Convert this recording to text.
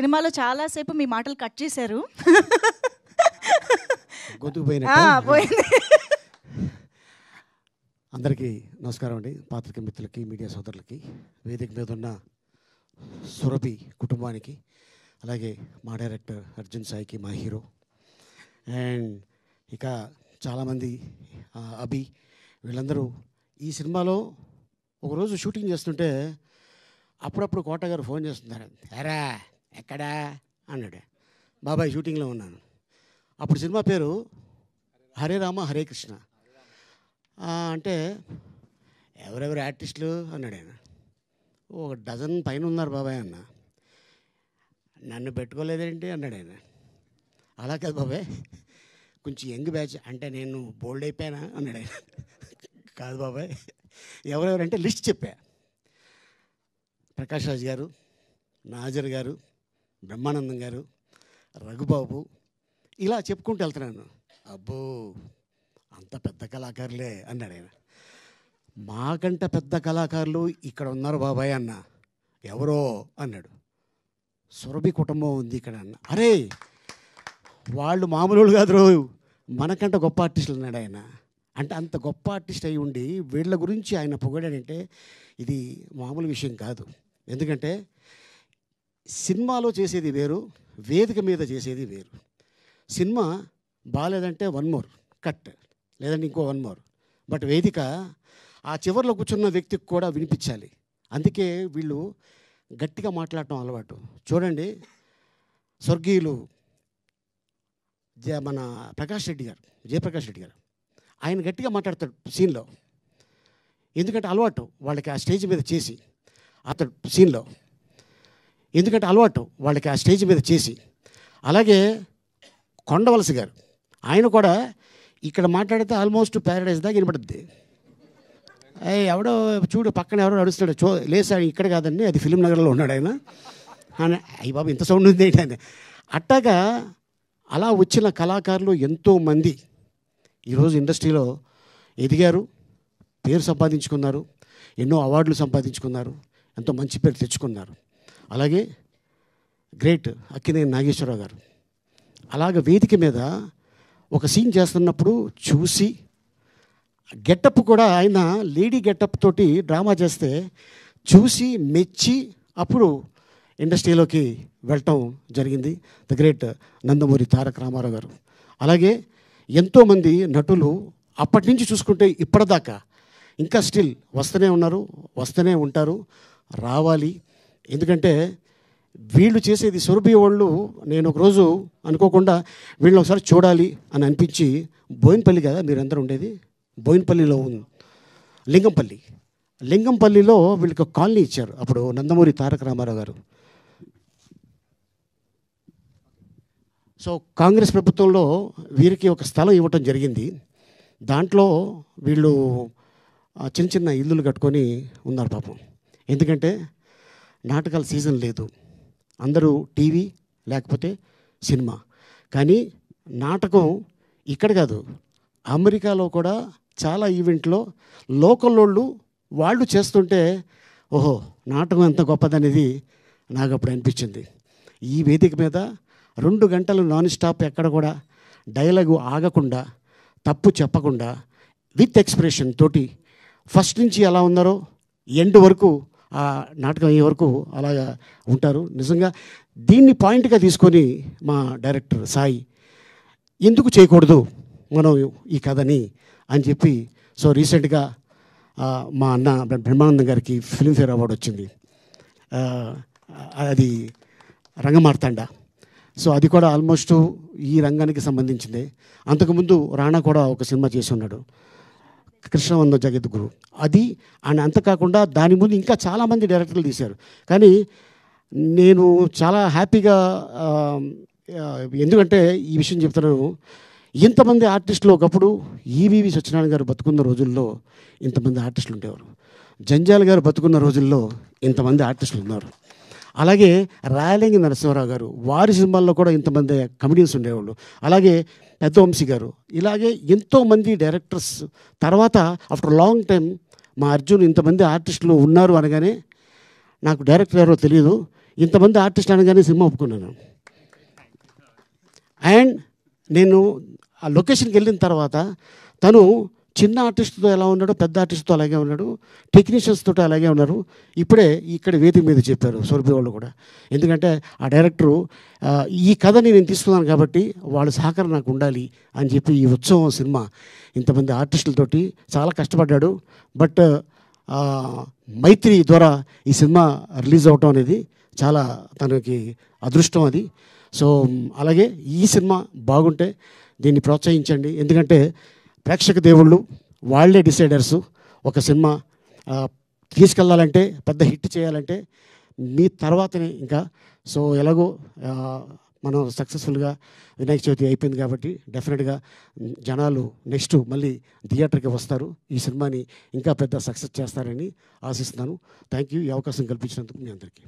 సినిమాలో చాలా సేపు మీ మాటలు కట్ చేశారు. పోయింది. అందరికీ నమస్కారం అండి. పాత్రిక మిత్రులకి, మీడియా సోదరులకి, వేదిక మీద ఉన్న సురభి కుటుంబానికి, అలాగే మా డైరెక్టర్ అర్జున్ సాయికి, మా హీరో, అండ్ ఇక చాలామంది అభి, వీళ్ళందరూ ఈ సినిమాలో ఒకరోజు షూటింగ్ చేస్తుంటే అప్పుడప్పుడు కోట గారు ఫోన్ చేస్తున్నారు. ఎరా ఎక్కడా అన్నాడు. బాబాయ్ షూటింగ్లో ఉన్నాను. అప్పుడు సినిమా పేరు హరే రామ హరే కృష్ణ. అంటే ఎవరెవరు ఆర్టిస్టులు అన్నాడు ఆయన. ఒక డజన్ పైన ఉన్నారు బాబాయ్ అన్న. నన్ను పెట్టుకోలేదేంటి అన్నాడు ఆయన. అలా కాదు బాబాయ్, కొంచెం యంగ్ బ్యాచ్ అంటే నేను బోల్డ్ అయిపోయానా అన్నాడు ఆయన. కాదు బాబాయ్, ఎవరెవరంటే లిస్ట్ చెప్పా. ప్రకాష్ రాజ్ గారు, నాజర్ గారు, బ్రహ్మానందం గారు, రఘుబాబు, ఇలా చెప్పుకుంటూ వెళ్తున్నాను. అబ్బో అంత పెద్ద కళాకారులే అన్నాడు ఆయన. మాకంట పెద్ద కళాకారులు ఇక్కడ ఉన్నారు బాబాయ్ అన్న. ఎవరో అన్నాడు. సురభి కుటుంబం ఉంది ఇక్కడ అన్న. అరే వాళ్ళు మామూలు కాదు, మనకంట గొప్ప ఆర్టిస్టులు అన్నాడు ఆయన. అంటే అంత గొప్ప ఆర్టిస్ట్ అయి ఉండి వీళ్ళ గురించి ఆయన పొగిడాడంటే ఇది మామూలు విషయం కాదు. ఎందుకంటే సినిమాలో చేసేది వేరు, వేదిక మీద చేసేది వేరు. సినిమా బాగాలేదంటే వన్ మోర్ కట్, లేదంటే ఇంకో వన్ మోర్. బట్ వేదిక ఆ చివరిలో కూర్చున్న వ్యక్తికి కూడా వినిపించాలి. అందుకే వీళ్ళు గట్టిగా మాట్లాడటం అలవాటు. చూడండి, స్వర్గీయులు మన ప్రకాష్ రెడ్డి గారు, జయప్రకాష్ రెడ్డి గారు, ఆయన గట్టిగా మాట్లాడతాడు సీన్లో. ఎందుకంటే అలవాటు వాళ్ళకి ఆ స్టేజ్ మీద చేసి, అతడు సీన్లో ఎందుకంటే అలవాటు వాళ్ళకి ఆ స్టేజ్ మీద చేసి. అలాగే కొండవలస గారు, ఆయన కూడా ఇక్కడ మాట్లాడితే ఆల్మోస్ట్ ప్యారడైజ్ దాకా వినపడుద్ది. ఎవడో చూడు పక్కన ఎవడో నడుస్తాడు, లేసాడు ఇక్కడ కాదండి, అది ఫిలిం నగర్లో ఉన్నాడు ఆయన అని. అయ్యి బాబు ఇంత సౌండ్ ఉంది ఏంటంటే. అట్టాగా అలా వచ్చిన కళాకారులు ఎంతోమంది ఈరోజు ఇండస్ట్రీలో ఎదిగారు, పేరు సంపాదించుకున్నారు, ఎన్నో అవార్డులు సంపాదించుకున్నారు, ఎంతో మంచి పేరు తెచ్చుకున్నారు. అలాగే గ్రేట్ అక్కినేని నాగేశ్వరరావు గారు అలాగ వేదిక మీద ఒక సీన్ చేస్తున్నప్పుడు చూసి, గెటప్ కూడా ఆయన లేడీ గెటప్ తోటి డ్రామా చేస్తే చూసి మెచ్చి అప్పుడు ఇండస్ట్రీలోకి వెళ్ళటం జరిగింది. ద గ్రేట్ నందమూరి తారక రామారావు గారు. అలాగే ఎంతోమంది నటులు అప్పటి నుంచి చూసుకుంటే ఇప్పటిదాకా ఇంకా స్టిల్ వస్తూనే ఉన్నారు, వస్తూనే ఉంటారు, రావాలి. ఎందుకంటే వీళ్ళు చేసేది సురభి వాళ్ళు. నేను ఒకరోజు అనుకోకుండా వీళ్ళని ఒకసారి చూడాలి అని అనిపించి, బోయినపల్లి కదా మీరందరూ ఉండేది, బోయినపల్లిలో లింగంపల్లిలో వీళ్ళకి ఒక కాలనీ ఇచ్చారు అప్పుడు నందమూరి తారక రామారావు గారు. సో కాంగ్రెస్ ప్రభుత్వంలో వీరికి ఒక స్థలం ఇవ్వటం జరిగింది. దాంట్లో వీళ్ళు చిన్న చిన్న ఇల్లులు కట్టుకొని ఉన్నారు పాపం. ఎందుకంటే నాటకాల సీజన్ లేదు, అందరూ టీవీ లేకపోతే సినిమా. కానీ నాటకం ఇక్కడ కాదు, అమెరికాలో కూడా చాలా ఈవెంట్లో లోకల్ వాళ్ళు చేస్తుంటే ఓహో నాటకం ఎంత గొప్పదనేది నాకు అప్పుడు అనిపించింది. ఈ వేదిక మీద 2 గంటలు నాన్ స్టాప్, ఎక్కడ కూడా డైలాగు ఆగకుండా, తప్పు చెప్పకుండా, విత్ ఎక్స్ప్రెషన్ తోటి ఫస్ట్ నుంచి ఎలా ఉన్నారో ఎండ్ వరకు, ఆ నాటకం అయ్యే వరకు అలాగా ఉంటారు. నిజంగా దీన్ని పాయింట్గా తీసుకొని మా డైరెక్టర్ సాయి ఎందుకు చేయకూడదు మనం ఈ కథని అని చెప్పి, సో రీసెంట్గా మా అన్న బ్రహ్మానందం గారికి ఫిల్మ్ఫేర్ అవార్డు వచ్చింది. అది రంగమార్తాండ. సో అది కూడా ఆల్మోస్ట్ ఈ రంగానికి సంబంధించింది. అంతకుముందు రాణా కూడా ఒక సినిమా చేసి ఉన్నాడు, కృష్ణవంద జగద్గురు. అది అని అంతకాకుండా దాని ముందు ఇంకా చాలామంది డైరెక్టర్లు తీశారు. కానీ నేను చాలా హ్యాపీగా, ఎందుకంటే ఈ విషయం చెప్తున్నాను, ఇంతమంది ఆర్టిస్టులు ఒకప్పుడు ఈవీవి సత్యనారాయణ గారు బతుకున్న రోజుల్లో ఇంతమంది ఆర్టిస్టులు ఉండేవారు, జంజాల్ గారు బతుకున్న రోజుల్లో ఇంతమంది ఆర్టిస్టులు ఉన్నారు. అలాగే రాయలింగి నరసింహారావు గారు, వారి సినిమాల్లో కూడా ఇంతమంది కమెడియన్స్ ఉండేవాళ్ళు. అలాగే పెద్దవంశీ గారు, ఇలాగే ఎంతోమంది డైరెక్టర్స్. తర్వాత ఆఫ్టర్ లాంగ్ టైం మా అర్జున్ ఇంతమంది ఆర్టిస్టులు ఉన్నారు అనగానే నాకు డైరెక్టర్ ఎవరో తెలియదు, ఇంతమంది ఆర్టిస్ట్ అనగానే సినిమా ఒప్పుకున్నాను. అండ్ నేను ఆ లొకేషన్కి వెళ్ళిన తర్వాత తను చిన్న ఆర్టిస్ట్తో ఎలా ఉన్నాడో పెద్ద ఆర్టిస్ట్తో అలాగే ఉన్నాడు, టెక్నీషియన్స్ తోటి అలాగే ఉన్నారు. ఇప్పుడే ఇక్కడ వేదిక మీద చెప్పారు సొరబి వాళ్ళు కూడా. ఎందుకంటే ఆ డైరెక్టరు ఈ కథని నేను తీసుకున్నాను కాబట్టి వాళ్ళ సహకారం నాకు ఉండాలి అని చెప్పి ఈ ఉత్సవం సినిమా ఇంతమంది ఆర్టిస్టులతోటి చాలా కష్టపడ్డాడు. బట్ మైత్రి ద్వారా ఈ సినిమా రిలీజ్ అవటం అనేది చాలా తనకి అదృష్టం అది. సో అలాగే ఈ సినిమా బాగుంటే దీన్ని ప్రోత్సహించండి. ఎందుకంటే ప్రేక్షక దేవుళ్ళు వాళ్ళే డిసైడర్సు. ఒక సినిమా తీసుకెళ్ళాలంటే పెద్ద హిట్ చేయాలంటే మీ తర్వాతనే ఇంకా. సో ఎలాగో మనం సక్సెస్ఫుల్గా వినాయక చవితి అయిపోయింది కాబట్టి డెఫినెట్గా జనాలు నెక్స్ట్ మళ్ళీ థియేటర్కి వస్తారు. ఈ సినిమాని ఇంకా పెద్ద సక్సెస్ చేస్తారని ఆశిస్తున్నాను. Thank you. ఈ అవకాశం కల్పించినందుకు మీ అందరికీ.